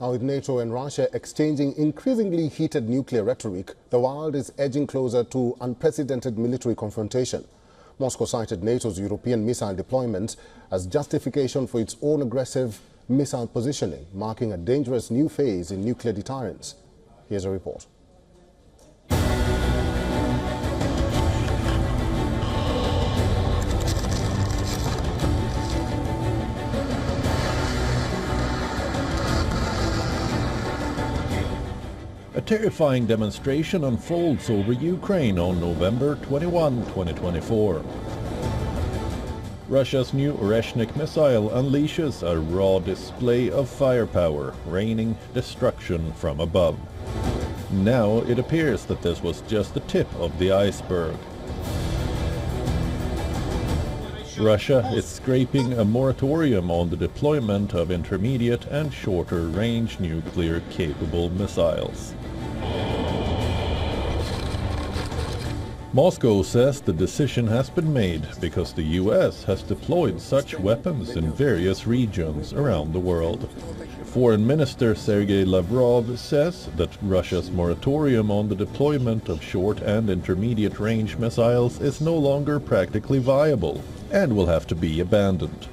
Now, with NATO and Russia exchanging increasingly heated nuclear rhetoric, the world is edging closer to unprecedented military confrontation. Moscow cited NATO's European missile deployment as justification for its own aggressive missile positioning, marking a dangerous new phase in nuclear deterrence. Here's a report. A terrifying demonstration unfolds over Ukraine on November 21, 2024. Russia's new Oreshnik missile unleashes a raw display of firepower, raining destruction from above. Now it appears that this was just the tip of the iceberg. Russia is scraping a moratorium on the deployment of intermediate and shorter-range nuclear-capable missiles. Moscow says the decision has been made because the US has deployed such weapons in various regions around the world. Foreign Minister Sergei Lavrov says that Russia's moratorium on the deployment of short and intermediate-range missiles is no longer practically viable and will have to be abandoned.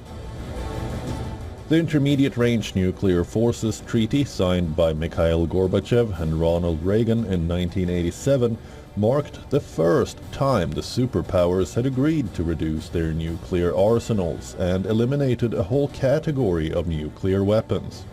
The Intermediate-Range Nuclear Forces Treaty, signed by Mikhail Gorbachev and Ronald Reagan in 1987, marked the first time the superpowers had agreed to reduce their nuclear arsenals and eliminated a whole category of nuclear weapons.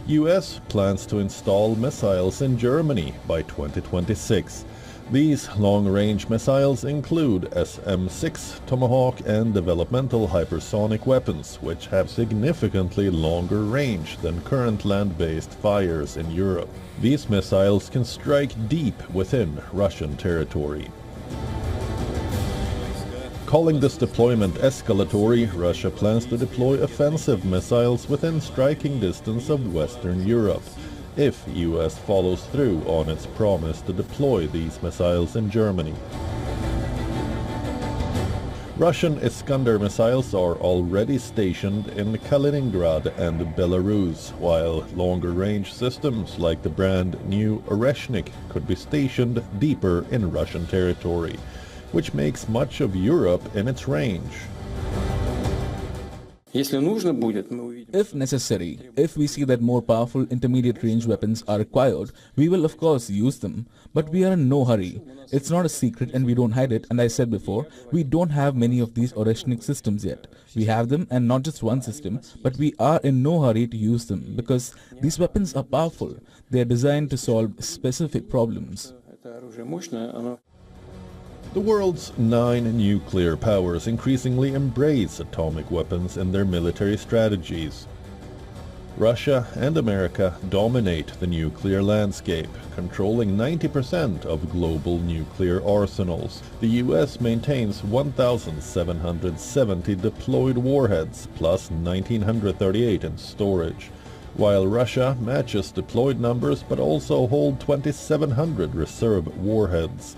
US plans to install missiles in Germany by 2026. These long-range missiles include SM-6 Tomahawk and developmental hypersonic weapons, which have significantly longer range than current land-based fires in Europe. These missiles can strike deep within Russian territory. Calling this deployment escalatory, Russia plans to deploy offensive missiles within striking distance of Western Europe, if US follows through on its promise to deploy these missiles in Germany. Russian Iskander missiles are already stationed in Kaliningrad and Belarus, while longer-range systems like the brand new Oreshnik could be stationed deeper in Russian territory, which makes much of Europe in its range. If necessary, if we see that more powerful intermediate-range weapons are required, we will of course use them, but we are in no hurry. It's not a secret and we don't hide it, and I said before, we don't have many of these Oreshnik systems yet. We have them, and not just one system, but we are in no hurry to use them, because these weapons are powerful. They are designed to solve specific problems. The world's 9 nuclear powers increasingly embrace atomic weapons in their military strategies. Russia and America dominate the nuclear landscape, controlling 90% of global nuclear arsenals. The US maintains 1,770 deployed warheads, plus 1,938 in storage, while Russia matches deployed numbers but also hold 2,700 reserve warheads.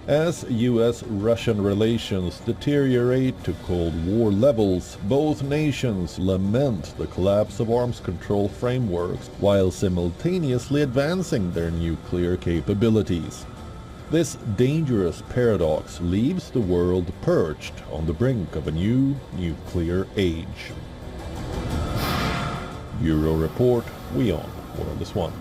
As US-Russian relations deteriorate to Cold War levels, both nations lament the collapse of arms control frameworks while simultaneously advancing their nuclear capabilities. This dangerous paradox leaves the world perched on the brink of a new nuclear age. Bureau Report, WION World is One.